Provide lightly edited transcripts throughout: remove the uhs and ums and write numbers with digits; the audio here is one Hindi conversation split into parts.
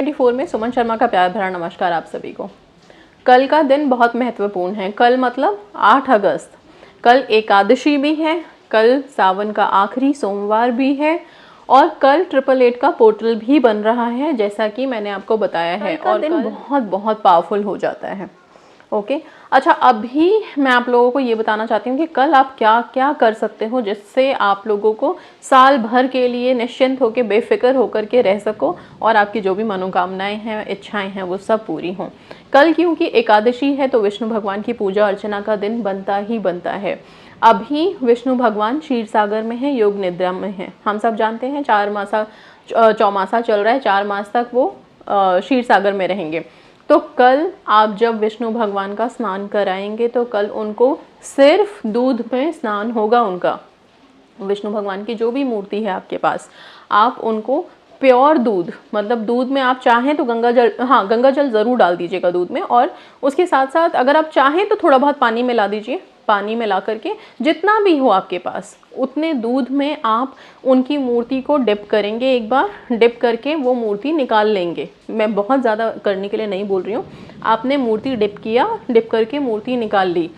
2024 में सुमन शर्मा का प्यार भरा नमस्कार आप सभी को। कल का दिन बहुत महत्वपूर्ण है। कल मतलब 8 अगस्त। कल एकादशी भी है, कल सावन का आखिरी सोमवार भी है और कल 888 का पोर्टल भी बन रहा है, जैसा कि मैंने आपको बताया है। और दिन बहुत बहुत पावरफुल हो जाता है। ओके अच्छा, अभी मैं आप लोगों को ये बताना चाहती हूँ कि कल आप क्या क्या कर सकते हो जिससे आप लोगों को साल भर के लिए निश्चिंत होकर बेफिक्र होकर के रह सको और आपकी जो भी मनोकामनाएं हैं, इच्छाएं हैं, वो सब पूरी हों। कल क्योंकि एकादशी है तो विष्णु भगवान की पूजा अर्चना का दिन बनता ही बनता है। अभी विष्णु भगवान क्षीर सागर में है, योग निद्रा में है। हम सब जानते हैं चौमासा चल रहा है, 4 मास तक वो क्षीर सागर में रहेंगे। तो कल आप जब विष्णु भगवान का स्नान कराएंगे तो कल उनको सिर्फ दूध में स्नान होगा। उनका विष्णु भगवान की जो भी मूर्ति है आपके पास, आप उनको प्योर दूध, मतलब दूध में आप चाहें तो गंगा जल ज़रूर डाल दीजिएगा दूध में, और उसके साथ साथ अगर आप चाहें तो थोड़ा बहुत पानी मिला दीजिए। पानी मिला करके जितना भी हो आपके पास उतने दूध में आप उनकी मूर्ति को डिप करेंगे। एक बार डिप करके वो मूर्ति निकाल लेंगे। मैं बहुत ज़्यादा करने के लिए नहीं बोल रही हूँ। आपने मूर्ति डिप किया, डिप करके मूर्ति निकाल ली।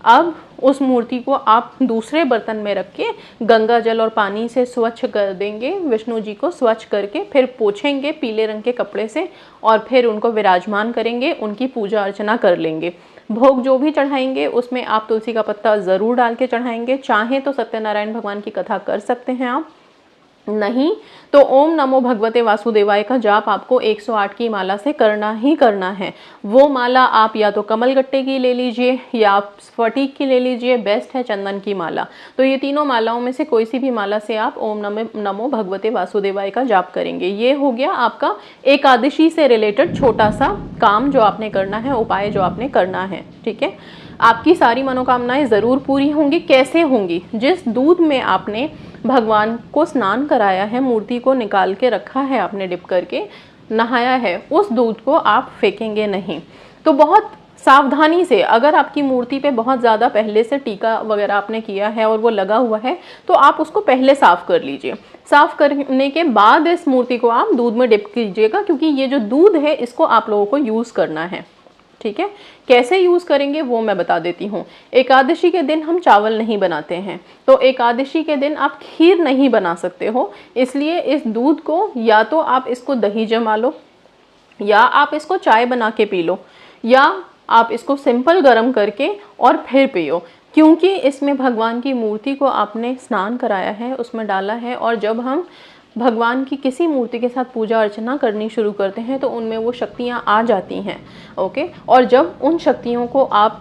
अब उस मूर्ति को आप दूसरे बर्तन में रख के गंगा जल और पानी से स्वच्छ कर देंगे। विष्णु जी को स्वच्छ करके फिर पोंछेंगे पीले रंग के कपड़े से और फिर उनको विराजमान करेंगे, उनकी पूजा अर्चना कर लेंगे। भोग जो भी चढ़ाएंगे उसमें आप तुलसी का पत्ता ज़रूर डाल के चढ़ाएंगे। चाहें तो सत्यनारायण भगवान की कथा कर सकते हैं आप, नहीं तो ओम नमो भगवते वासुदेवाय का जाप आपको 108 की माला से करना ही करना है। वो माला आप या तो कमलगट्टे की ले लीजिए या आप स्फटिक की ले लीजिए, बेस्ट है चंदन की माला। तो ये तीनों मालाओं में से कोई सी भी माला से आप ओम नमो भगवते वासुदेवाय का जाप करेंगे। ये हो गया आपका एकादशी से रिलेटेड छोटा सा काम जो आपने करना है, उपाय जो आपने करना है। ठीक है, आपकी सारी मनोकामनाएं ज़रूर पूरी होंगी। कैसे होंगी? जिस दूध में आपने भगवान को स्नान कराया है, मूर्ति को निकाल के रखा है आपने डिप करके, नहाया है, उस दूध को आप फेंकेंगे नहीं। तो बहुत सावधानी से, अगर आपकी मूर्ति पे बहुत ज़्यादा पहले से टीका वगैरह आपने किया है और वो लगा हुआ है तो आप उसको पहले साफ़ कर लीजिए। साफ़ करने के बाद इस मूर्ति को आप दूध में डिप कीजिएगा, क्योंकि ये जो दूध है इसको आप लोगों को यूज़ करना है। ठीक है, कैसे यूज़ करेंगे वो मैं बता देती हूँ। एकादशी के दिन हम चावल नहीं बनाते हैं, तो एकादशी के दिन आप खीर नहीं बना सकते हो। इसलिए इस दूध को या तो आप इसको दही जमा लो, या आप इसको चाय बना के पी लो, या आप इसको सिंपल गर्म करके और फिर पियो। क्योंकि इसमें भगवान की मूर्ति को आपने स्नान कराया है, उसमें डाला है, और जब हम भगवान की किसी मूर्ति के साथ पूजा अर्चना करनी शुरू करते हैं तो उनमें वो शक्तियाँ आ जाती हैं। ओके, और जब उन शक्तियों को आप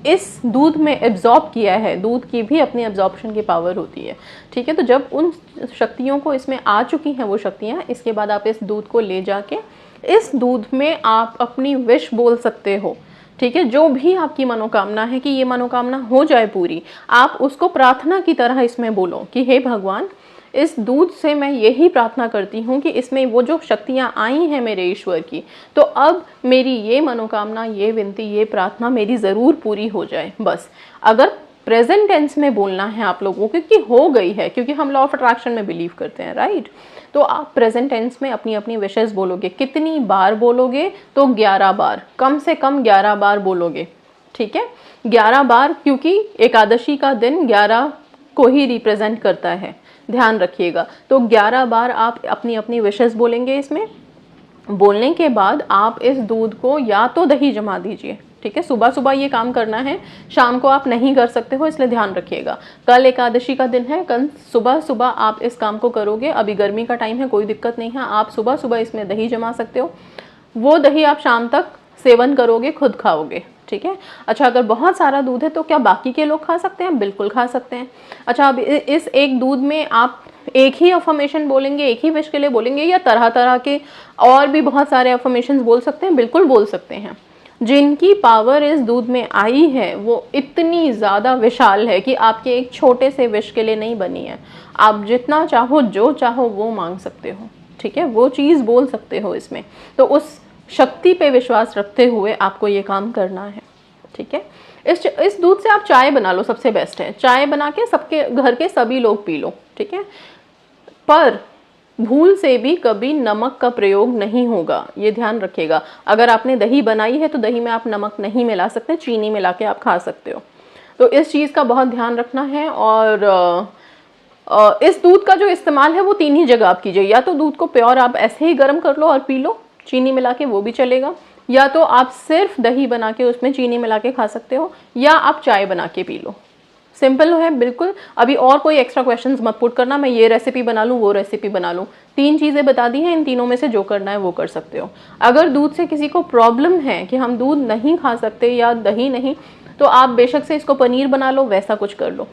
इस दूध में एब्जॉर्ब किया है, दूध की भी अपनी एब्जॉर्प्शन की पावर होती है। ठीक है, तो जब उन शक्तियों को इसमें आ चुकी हैं वो शक्तियाँ, इसके बाद आप इस दूध को ले जाके इस दूध में आप अपनी विश बोल सकते हो। ठीक है, जो भी आपकी मनोकामना है कि ये मनोकामना हो जाए पूरी, आप उसको प्रार्थना की तरह इसमें बोलो कि हे भगवान, इस दूध से मैं यही प्रार्थना करती हूँ कि इसमें वो जो शक्तियाँ आई हैं मेरे ईश्वर की, तो अब मेरी ये मनोकामना, ये विनती, ये प्रार्थना मेरी ज़रूर पूरी हो जाए। बस अगर प्रेजेंट टेंस में बोलना है आप लोगों को, क्योंकि हो गई है, क्योंकि हम लॉ ऑफ अट्रैक्शन में बिलीव करते हैं, राइट। तो आप प्रेजेंट टेंस में अपनी अपनी विशेष बोलोगे। कितनी बार बोलोगे? तो 11 बार, कम से कम 11 बार बोलोगे। ठीक है, 11 बार, क्योंकि एकादशी का दिन 11 को ही रिप्रेजेंट करता है, ध्यान रखिएगा। तो 11 बार आप अपनी अपनी विशेष बोलेंगे। इसमें बोलने के बाद आप इस दूध को या तो दही जमा दीजिए। ठीक है, सुबह सुबह ये काम करना है, शाम को आप नहीं कर सकते हो, इसलिए ध्यान रखिएगा। कल एकादशी का दिन है, कल सुबह सुबह आप इस काम को करोगे। अभी गर्मी का टाइम है, कोई दिक्कत नहीं है, आप सुबह सुबह इसमें दही जमा सकते हो। वो दही आप शाम तक सेवन करोगे, खुद खाओगे। ठीक है, अच्छा, अगर बहुत सारा दूध है तो क्या बाकी के लोग खा सकते हैं? बिल्कुल खा सकते हैं। अच्छा, अब इस एक दूध में आप एक ही अफर्मेशन बोलेंगे, एक ही विश के लिए बोलेंगे, या तरह तरह के और भी बहुत सारे अफर्मेशन बोल सकते हैं? बिल्कुल बोल सकते हैं। जिनकी पावर इस दूध में आई है वो इतनी ज़्यादा विशाल है कि आपके एक छोटे से विश के लिए नहीं बनी है। आप जितना चाहो, जो चाहो वो मांग सकते हो। ठीक है, वो चीज़ बोल सकते हो इसमें। तो उस शक्ति पे विश्वास रखते हुए आपको ये काम करना है। ठीक है, इस दूध से आप चाय बना लो, सबसे बेस्ट है। चाय बना के सबके घर के सभी लोग पी लो। ठीक है, पर भूल से भी कभी नमक का प्रयोग नहीं होगा, ये ध्यान रखिएगा। अगर आपने दही बनाई है तो दही में आप नमक नहीं मिला सकते, चीनी मिला के आप खा सकते हो। तो इस चीज़ का बहुत ध्यान रखना है। और इस दूध का जो इस्तेमाल है वो 3 ही जगह आप कीजिए। या तो दूध को प्योर आप ऐसे ही गर्म कर लो और पी लो चीनी मिला के, वो भी चलेगा। या तो आप सिर्फ दही बना के उसमें चीनी मिला के खा सकते हो, या आप चाय बना के पी लो। सिंपल है बिल्कुल। अभी और कोई एक्स्ट्रा क्वेश्चंस मत पुट करना, मैं ये रेसिपी बना लूँ वो रेसिपी बना लूँ। 3 चीज़ें बता दी हैं, इन तीनों में से जो करना है वो कर सकते हो। अगर दूध से किसी को प्रॉब्लम है कि हम दूध नहीं खा सकते या दही नहीं, तो आप बेशक से इसको पनीर बना लो, वैसा कुछ कर लो,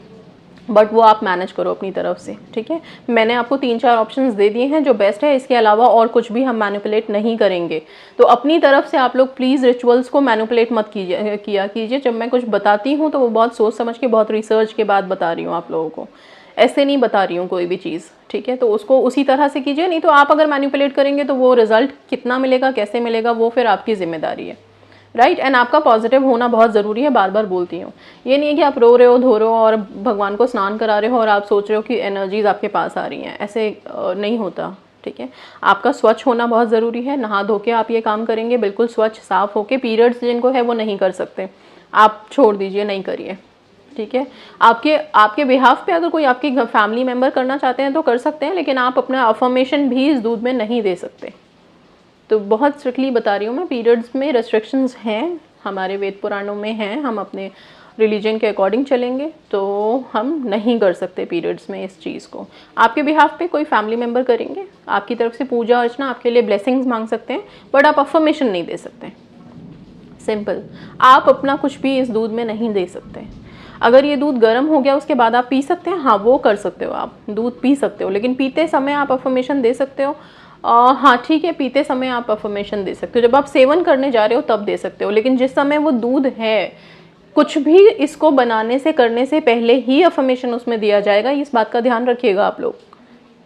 बट वो आप मैनेज करो अपनी तरफ से, ठीक है। मैंने आपको 3-4 ऑप्शंस दे दिए हैं जो बेस्ट है, इसके अलावा और कुछ भी हम मैनिपुलेट नहीं करेंगे। तो अपनी तरफ से आप लोग प्लीज़ रिचुअल्स को मैनिपुलेट मत कीजिए। जब मैं कुछ बताती हूँ तो वो बहुत सोच समझ के, बहुत रिसर्च के बाद बता रही हूँ आप लोगों को, ऐसे नहीं बता रही हूँ कोई भी चीज़, ठीक है। तो उसको उसी तरह से कीजिए, नहीं तो आप अगर मैनिपुलेट करेंगे तो वो रिजल्ट कितना मिलेगा, कैसे मिलेगा, वो फिर आपकी जिम्मेदारी है, राइट। एंड आपका पॉजिटिव होना बहुत ज़रूरी है, बार बार बोलती हूँ। ये नहीं है कि आप रो रहे हो, धो रहे हो और भगवान को स्नान करा रहे हो और आप सोच रहे हो कि एनर्जीज आपके पास आ रही हैं, ऐसे नहीं होता, ठीक है। आपका स्वच्छ होना बहुत ज़रूरी है। नहा धो के आप ये काम करेंगे, बिल्कुल स्वच्छ साफ होके। पीरियड्स जिनको है वो नहीं कर सकते, आप छोड़ दीजिए, नहीं करिए, ठीक है। आपके बिहाफ पे अगर कोई आपकी फैमिली मेम्बर करना चाहते हैं तो कर सकते हैं, लेकिन आप अपना अफर्मेशन भी इस दूध में नहीं दे सकते। तो बहुत स्ट्रिक्टली बता रही हूँ मैं, पीरियड्स में रेस्ट्रिक्शंस हैं, हमारे वेद पुराणों में हैं, हम अपने रिलीजन के अकॉर्डिंग चलेंगे, तो हम नहीं कर सकते पीरियड्स में इस चीज़ को। आपके बिहाफ पे कोई फैमिली मेम्बर करेंगे, आपकी तरफ से पूजा अर्चना, आपके लिए ब्लेसिंग्स मांग सकते हैं, बट आप अफर्मेशन नहीं दे सकते। सिंपल। आप अपना कुछ भी इस दूध में नहीं दे सकते। अगर ये दूध गर्म हो गया उसके बाद आप पी सकते हैं, हाँ वो कर सकते हो, आप दूध पी सकते हो, लेकिन पीते समय आप अफर्मेशन दे सकते हो। हाँ ठीक है, पीते समय आप अफर्मेशन दे सकते हो, जब आप सेवन करने जा रहे हो तब दे सकते हो, लेकिन जिस समय वो दूध है, कुछ भी इसको बनाने से करने से पहले ही अफर्मेशन उसमें दिया जाएगा। इस बात का ध्यान रखिएगा आप लोग,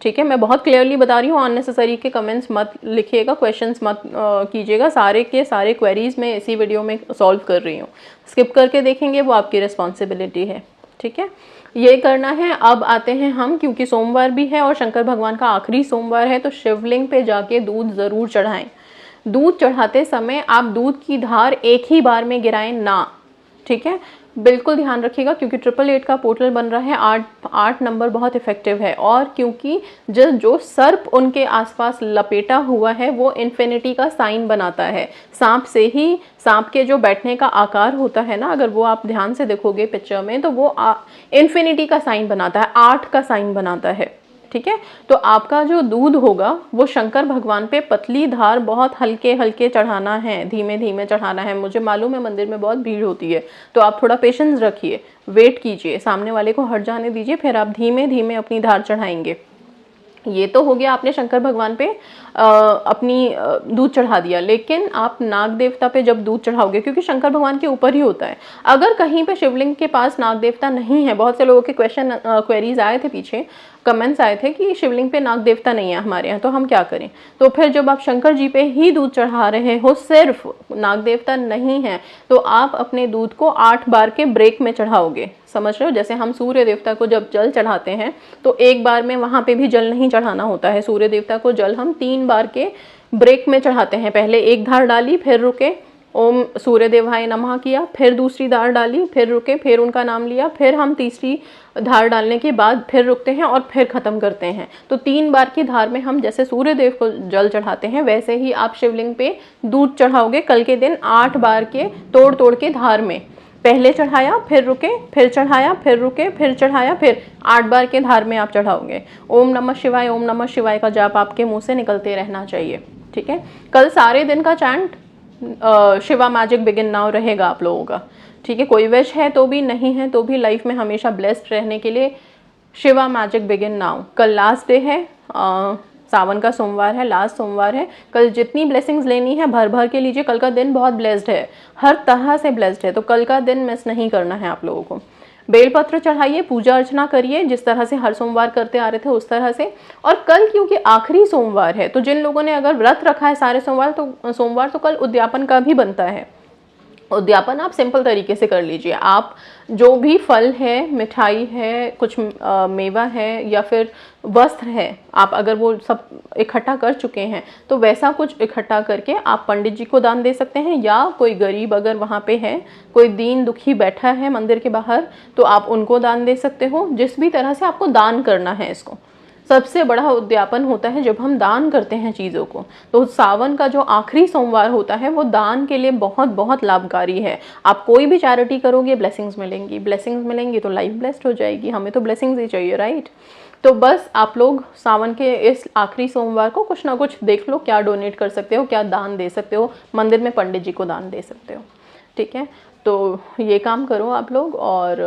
ठीक है। मैं बहुत क्लियरली बता रही हूँ, अननेसेसरी के कमेंट्स मत लिखिएगा, क्वेश्चंस मत कीजिएगा। सारे के सारे क्वेरीज मैं इसी वीडियो में सॉल्व कर रही हूँ, स्किप करके देखेंगे वो आपकी रिस्पॉन्सिबिलिटी है, ठीक है। ये करना है। अब आते हैं हम, क्योंकि सोमवार भी है और शंकर भगवान का आखिरी सोमवार है, तो शिवलिंग पे जाके दूध ज़रूर चढ़ाएं। दूध चढ़ाते समय आप दूध की धार एक ही बार में गिराएं ना, ठीक है। बिल्कुल ध्यान रखिएगा, क्योंकि 888 का पोर्टल बन रहा है, 8 नंबर बहुत इफेक्टिव है। और क्योंकि जो सर्प उनके आसपास लपेटा हुआ है वो इन्फिनिटी का साइन बनाता है। सांप से ही, सांप के जो बैठने का आकार होता है ना, अगर वो आप ध्यान से देखोगे पिक्चर में, तो वो इन्फिनिटी का साइन बनाता है, 8 का साइन बनाता है, ठीक है। तो आपका जो दूध होगा वो शंकर भगवान पे पतली धार बहुत हल्के हल्के चढ़ाना है, धीमे धीमे चढ़ाना है। मुझे मालूम है मंदिर में बहुत भीड़ होती है, तो आप थोड़ा पेशेंस रखिए, वेट कीजिए, सामने वाले को हट जाने दीजिए, फिर आप धीमे धीमे अपनी धार चढ़ाएंगे। ये तो हो गया, आपने शंकर भगवान पे अपनी दूध चढ़ा दिया, लेकिन आप नाग देवता पे जब दूध चढ़ाओगे, क्योंकि शंकर भगवान के ऊपर ही होता है, अगर कहीं पे शिवलिंग के पास नाग देवता नहीं है, बहुत से लोगों के क्वेरीज आए थे पीछे, कमेंट्स आए थे कि शिवलिंग पे नाग देवता नहीं है हमारे यहाँ, तो हम क्या करें। तो फिर जब आप शंकर जी पे ही दूध चढ़ा रहे हो, सिर्फ नाग देवता नहीं है, तो आप अपने दूध को 8 बार के ब्रेक में चढ़ाओगे, समझ रहे हो। जैसे हम सूर्य देवता को जब जल चढ़ाते हैं तो एक बार में वहां पे भी जल नहीं चढ़ाना होता है, सूर्य देवता को जल हम 3 बार के ब्रेक में चढ़ाते हैं। पहले एक धार डाली, फिर रुके, ओम सूर्य देवाय नमः किया, फिर दूसरी धार डाली, फिर रुके, फिर उनका नाम लिया, फिर हम तीसरी धार डालने के बाद फिर रुकते हैं और फिर खत्म करते हैं। तो 3 बार की धार में हम जैसे सूर्य देव को जल चढ़ाते हैं, वैसे ही आप शिवलिंग पे दूध चढ़ाओगे कल के दिन 8 बार के तोड़ तोड़ के धार में। पहले चढ़ाया, फिर रुके, फिर चढ़ाया, फिर रुके, फिर चढ़ाया, फिर 8 बार के धार में आप चढ़ाओगे। ओम नमः शिवाय, ओम नमः शिवाय का जाप आपके मुंह से निकलते रहना चाहिए, ठीक है। कल सारे दिन का chant Shiva magic begin now रहेगा आप लोगों का, ठीक है। कोई विश है तो भी, नहीं है तो भी, लाइफ में हमेशा ब्लेस्ड रहने के लिए शिवा मैजिक बिगिन नाउ। कल लास्ट डे है, सावन का सोमवार है, लास्ट सोमवार है। कल जितनी ब्लेसिंग्स लेनी है भर भर के लीजिए, कल का दिन बहुत ब्लेस्ड है, हर तरह से ब्लेस्ड है, तो कल का दिन मिस नहीं करना है आप लोगों को। बेलपत्र चढ़ाइए, पूजा अर्चना करिए, जिस तरह से हर सोमवार करते आ रहे थे उस तरह से। और कल क्योंकि आखिरी सोमवार है, तो जिन लोगों ने अगर व्रत रखा है सारे सोमवार, तो कल उद्यापन का भी बनता है, उद्यापन आप सिंपल तरीके से कर लीजिए। आप जो भी फल है, मिठाई है, कुछ मेवा है या फिर वस्त्र है, आप अगर वो सब इकट्ठा कर चुके हैं तो वैसा कुछ इकट्ठा करके आप पंडित जी को दान दे सकते हैं, या कोई गरीब अगर वहाँ पे है, कोई दीन दुखी बैठा है मंदिर के बाहर, तो आप उनको दान दे सकते हो। जिस भी तरह से आपको दान करना है इसको, सबसे बड़ा उद्यापन होता है जब हम दान करते हैं चीज़ों को। तो सावन का जो आखिरी सोमवार होता है वो दान के लिए बहुत बहुत लाभकारी है। आप कोई भी चैरिटी करोगे, ब्लेसिंग्स मिलेंगी, ब्लेसिंग्स मिलेंगी तो लाइफ ब्लेस्ड हो जाएगी। हमें तो ब्लेसिंग्स ही चाहिए, राइट। तो बस आप लोग सावन के इस आखिरी सोमवार को कुछ ना कुछ देख लो, क्या डोनेट कर सकते हो, क्या दान दे सकते हो, मंदिर में पंडित जी को दान दे सकते हो, ठीक है। तो ये काम करो आप लोग। और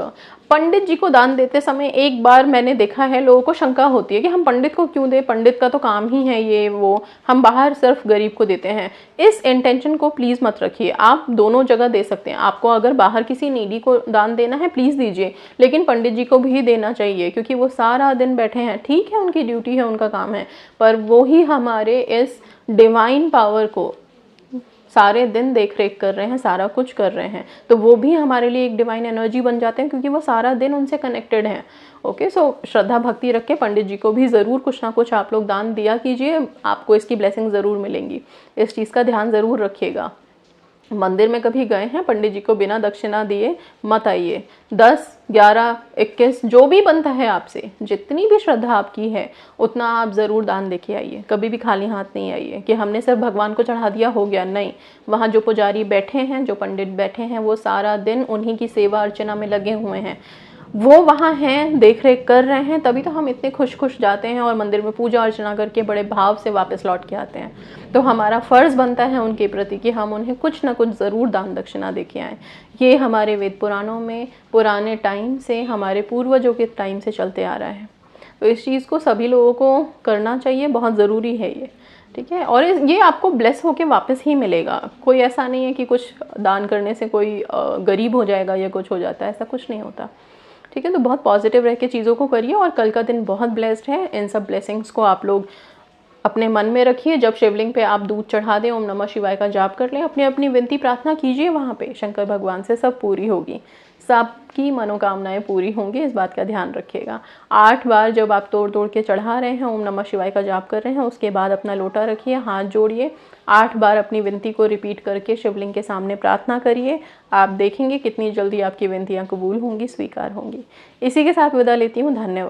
पंडित जी को दान देते समय एक बार मैंने देखा है, लोगों को शंका होती है कि हम पंडित को क्यों दें, पंडित का तो काम ही है ये वो, हम बाहर सिर्फ गरीब को देते हैं। इस इंटेंशन को प्लीज़ मत रखिए। आप दोनों जगह दे सकते हैं। आपको अगर बाहर किसी नीडी को दान देना है प्लीज़ दीजिए, लेकिन पंडित जी को भी देना चाहिए, क्योंकि वो सारा दिन बैठे हैं। ठीक है, उनकी ड्यूटी है, उनका काम है, पर वो ही हमारे इस डिवाइन पावर को सारे दिन देख रेख कर रहे हैं, सारा कुछ कर रहे हैं। तो वो भी हमारे लिए एक डिवाइन एनर्जी बन जाते हैं, क्योंकि वो सारा दिन उनसे कनेक्टेड हैं। ओके, सो श्रद्धा भक्ति रख के पंडित जी को भी ज़रूर कुछ ना कुछ आप लोग दान दिया कीजिए, आपको इसकी ब्लेसिंग ज़रूर मिलेंगी। इस चीज़ का ध्यान ज़रूर रखिएगा। मंदिर में कभी गए हैं, पंडित जी को बिना दक्षिणा दिए मत आइए। 10, 11, 21 जो भी बनता है आपसे, जितनी भी श्रद्धा आपकी है उतना आप ज़रूर दान देके आइए। कभी भी खाली हाथ नहीं आइए कि हमने सिर्फ भगवान को चढ़ा दिया हो गया, नहीं। वहाँ जो पुजारी बैठे हैं, जो पंडित बैठे हैं, वो सारा दिन उन्हीं की सेवा अर्चना में लगे हुए हैं, वो वहाँ हैं, देख रेख कर रहे हैं, तभी तो हम इतने खुश खुश जाते हैं और मंदिर में पूजा अर्चना करके बड़े भाव से वापस लौट के आते हैं। तो हमारा फ़र्ज़ बनता है उनके प्रति कि हम उन्हें कुछ ना कुछ ज़रूर दान दक्षिणा दे के आएँ। ये हमारे वेद पुराणों में पुराने टाइम से, हमारे पूर्वजों के टाइम से चलते आ रहा है। तो इस चीज़ को सभी लोगों को करना चाहिए, बहुत ज़रूरी है ये, ठीक है। और ये आपको ब्लेस होके वापस ही मिलेगा। कोई ऐसा नहीं है कि कुछ दान करने से कोई गरीब हो जाएगा या कुछ हो जाता है, ऐसा कुछ नहीं होता, ठीक है। तो बहुत पॉजिटिव रह के चीज़ों को करिए, और कल का दिन बहुत ब्लेस्ड है। इन सब ब्लेसिंग्स को आप लोग अपने मन में रखिए। जब शिवलिंग पे आप दूध चढ़ा दें, ओम नमः शिवाय का जाप कर लें, अपनी अपनी विनती प्रार्थना कीजिए, वहाँ पे शंकर भगवान से सब पूरी होगी, सबकी मनोकामनाएं पूरी होंगी, इस बात का ध्यान रखिएगा। 8 बार जब आप तोड़ तोड़ के चढ़ा रहे हैं, ओम नमः शिवाय का जाप कर रहे हैं, उसके बाद अपना लोटा रखिए, हाथ जोड़िए, 8 बार अपनी विनती को रिपीट करके शिवलिंग के सामने प्रार्थना करिए। आप देखेंगे कितनी जल्दी आपकी विनतियाँ कबूल होंगी, स्वीकार होंगी। इसी के साथ विदा लेती हूँ, धन्यवाद।